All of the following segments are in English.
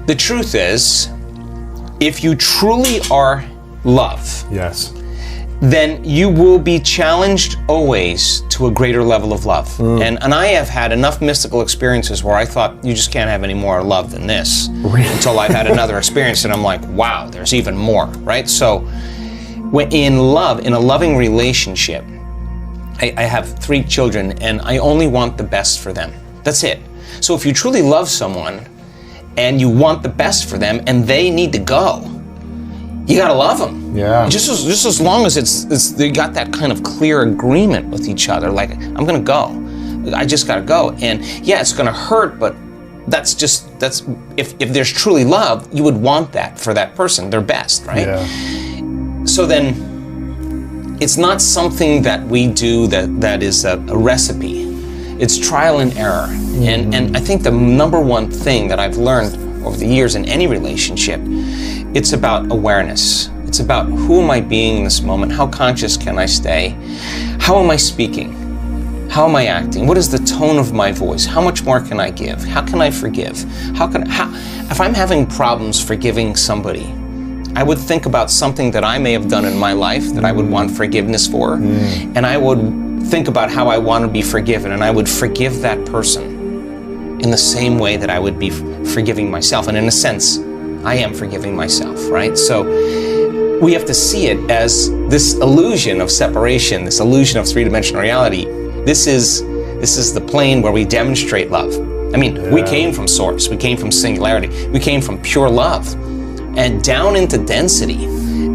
The truth is, if you truly are love, Yes. then you will be challenged always to a greater level of love. And I have had enough mystical experiences where I thought, you just can't have any more love than this. Really? Until I've had another experience and I'm like, wow, there's even more, right? So when in love, in a loving relationship, I have 3 children and I only want the best for them. That's it. So if you truly love someone and you want the best for them and they need to go, you gotta love them. Yeah. Just as long as it's they got that kind of clear agreement with each other, like, I'm gonna go. I just gotta go. And yeah, it's gonna hurt, but that's if there's truly love, you would want that for that person, their best, right? Yeah. So then it's not something that we do that is a recipe. It's trial and error. And I think the number one thing that I've learned over the years in any relationship, it's about awareness. It's about who am I being in this moment? How conscious can I stay? How am I speaking? How am I acting? What is the tone of my voice? How much more can I give? How can I forgive? If I'm having problems forgiving somebody, I would think about something that I may have done in my life that I would want forgiveness for, and I would think about how I want to be forgiven, and I would forgive that person in the same way that I would be forgiving myself. And in a sense, I am forgiving myself, right? So we have to see it as this illusion of separation, this illusion of three-dimensional reality. This is the plane where we demonstrate love. I mean, we came from source, we came from singularity, we came from pure love, and down into density,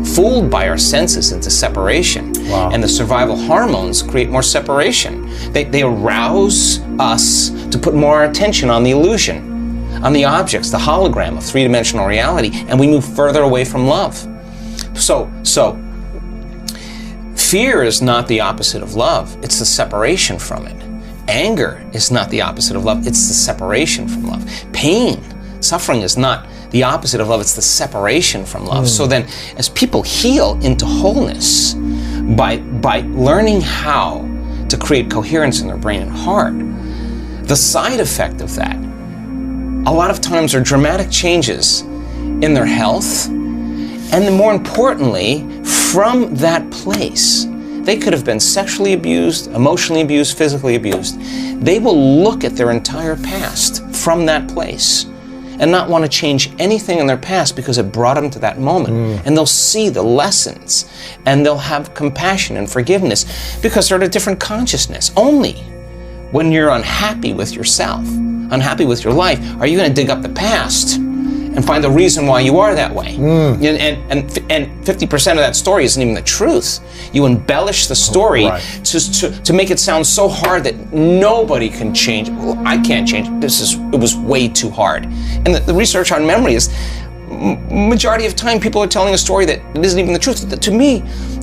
fooled by our senses into separation. Wow. And the survival hormones create more separation. They arouse us to put more attention on the illusion, on the objects, the hologram of three-dimensional reality, and we move further away from love. So fear is not the opposite of love, it's the separation from it. Anger is not the opposite of love, it's the separation from love. Pain, suffering is not the opposite of love, it's the separation from love. So then, as people heal into wholeness by learning how to create coherence in their brain and heart, the side effect of that, a lot of times, are dramatic changes in their health, and then more importantly, from that place. They could have been sexually abused, emotionally abused, physically abused. They will look at their entire past from that place and not want to change anything in their past because it brought them to that moment. And they'll see the lessons and they'll have compassion and forgiveness because they're at a different consciousness. Only when you're unhappy with yourself, unhappy with your life, are you going to dig up the past and find the reason why you are that way. And 50% of that story isn't even the truth. You embellish the story to make it sound so hard that nobody can change. Well, I can't change. It was way too hard. And the research on memory is, majority of time people are telling a story that isn't even the truth. To me,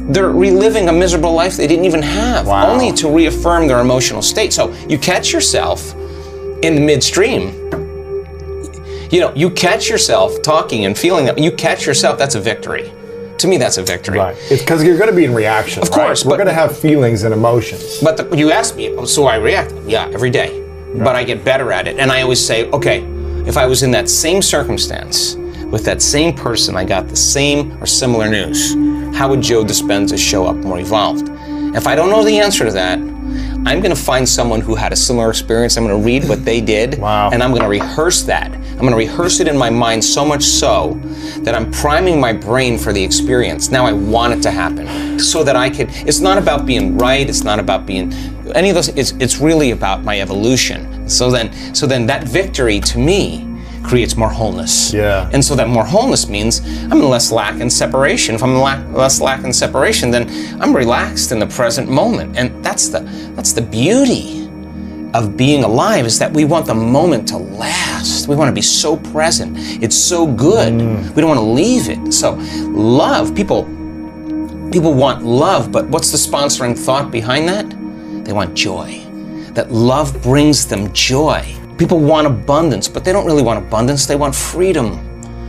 they're reliving a miserable life they didn't even have, only to reaffirm their emotional state. So you catch yourself in the midstream. You know, you catch yourself talking and feeling that. You catch yourself, that's a victory. To me, that's a victory. Right. It's because you're going to be in reaction, Of course. We're going to have feelings and emotions. But you asked me, so I react. Yeah, every day. Right. But I get better at it. And I always say, okay, if I was in that same circumstance, with that same person, I got the same or similar news, how would Joe Dispenza show up more evolved? If I don't know the answer to that, I'm going to find someone who had a similar experience. I'm going to read what they did, and I'm going to rehearse that. I'm going to rehearse it in my mind so much so that I'm priming my brain for the experience. Now I want it to happen so that I can. It's not about being right. It's not about being any of those. It's really about my evolution. So then that victory to me creates more wholeness. Yeah. And so that more wholeness means I'm less lack in separation. If I'm less lack in separation, then I'm relaxed in the present moment. And that's the beauty of being alive, is that we want the moment to last. We want to be so present. It's so good. We don't want to leave it. So love, people want love, but what's the sponsoring thought behind that? They want joy. That love brings them joy. People want abundance, but they don't really want abundance. They want freedom.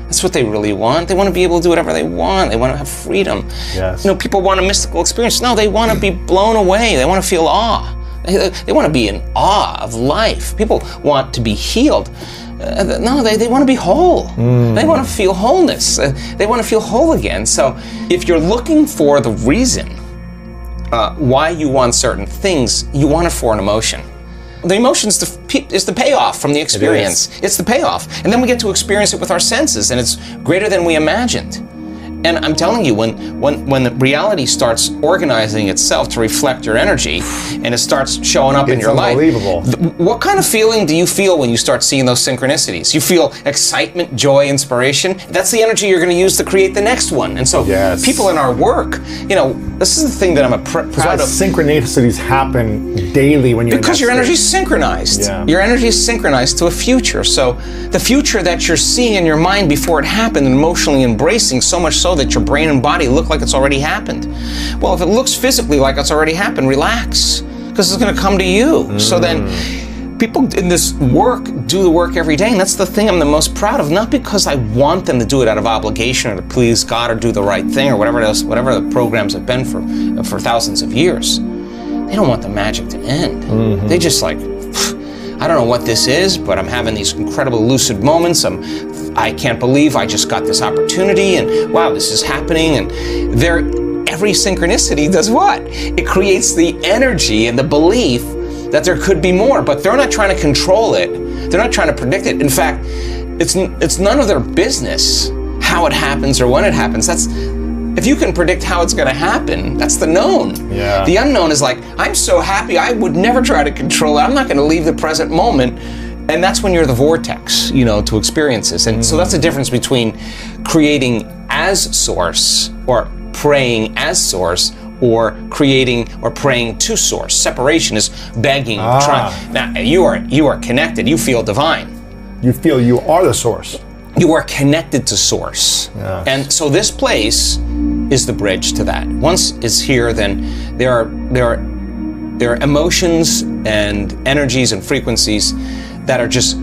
That's what they really want. They want to be able to do whatever they want. They want to have freedom. Yes. You know, people want a mystical experience. No, they want to be blown away. They want to feel awe. They want to be in awe of life. People want to be healed. No, they want to be whole. They want to feel wholeness. They want to feel whole again. So if you're looking for the reason why you want certain things, you want it for an emotion. The emotion is the payoff from the experience. It's the payoff. And then we get to experience it with our senses, and it's greater than we imagined. And I'm telling you, when the reality starts organizing itself to reflect your energy, and it starts showing up in your life, what kind of feeling do you feel when you start seeing those synchronicities? You feel excitement, joy, inspiration. That's the energy you're going to use to create the next one. And so people in our work, this is the thing that I'm proud of. Synchronicities happen daily when you're because your energy is synchronized. Yeah. Your energy is synchronized to a future. So the future that you're seeing in your mind before it happened, and emotionally embracing, so much so that your brain and body look like it's already happened. Well, if it looks physically like it's already happened, relax, because it's going to come to you. So then people in this work do the work every day, and that's the thing I'm the most proud of, not because I want them to do it out of obligation or to please God or do the right thing or whatever the programs have been for thousands of years. They don't want the magic to end. They just like, I don't know what this is, but I'm having these incredible lucid moments. I can't believe I just got this opportunity, and wow, this is happening. And every synchronicity does what? It creates the energy and the belief that there could be more, but they're not trying to control it. They're not trying to predict it. In fact, it's none of their business how it happens or when it happens. If you can predict how it's going to happen, that's the known. Yeah. The unknown is like, I'm so happy, I would never try to control it. I'm not going to leave the present moment. And that's when you're the vortex, to experiences. And so that's the difference between creating as source or praying as source, or creating or praying to source. Separation is begging, trying. Now, you are connected. You feel divine. You feel you are the source. You are connected to source. Yes. And so this place is the bridge to that. Once it's here, then there are emotions and energies and frequencies that are just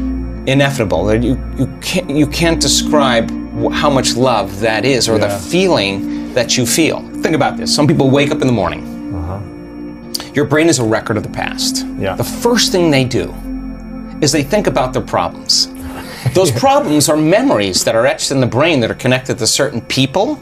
ineffable. That you can't describe how much love that is, or the feeling that you feel. Think about this. Some people wake up in the morning. Your brain is a record of the past. Yeah. The first thing they do is they think about their problems. Those problems are memories that are etched in the brain that are connected to certain people,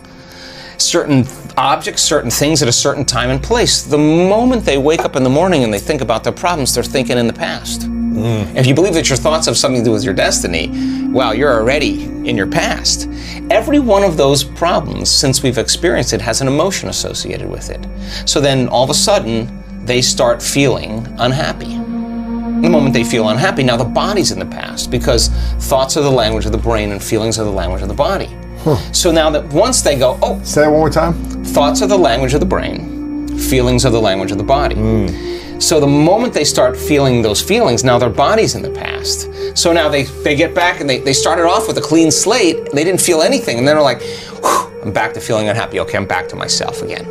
certain objects, certain things at a certain time and place. The moment they wake up in the morning and they think about their problems, they're thinking in the past. If you believe that your thoughts have something to do with your destiny, well, you're already in your past. Every one of those problems, since we've experienced it, has an emotion associated with it. So then all of a sudden, they start feeling unhappy. The moment they feel unhappy, now the body's in the past, because thoughts are the language of the brain and feelings are the language of the body. So now that once they go, say that one more time. Thoughts are the language of the brain, feelings are the language of the body. So the moment they start feeling those feelings, now their body's in the past. So now they get back and they started off with a clean slate, and they didn't feel anything, and then they're like, I'm back to feeling unhappy. Okay, I'm back to myself again.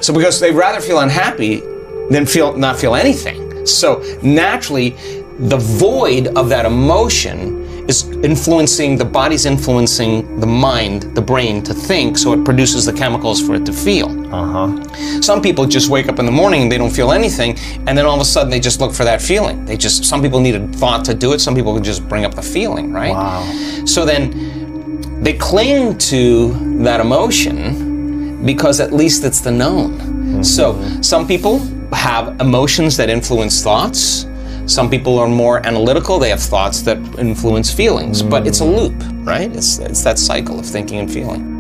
So because they'd rather feel unhappy than not feel anything. So naturally, the void of that emotion is influencing, the body's influencing the mind, the brain to think, so it produces the chemicals for it to feel. Some people just wake up in the morning and they don't feel anything, and then all of a sudden they just look for that feeling. Some people need a thought to do it, some people can just bring up the feeling, right? Wow. So then they cling to that emotion because at least it's the known. So some people have emotions that influence thoughts. Some people are more analytical, they have thoughts that influence feelings, but it's a loop, right? It's that cycle of thinking and feeling.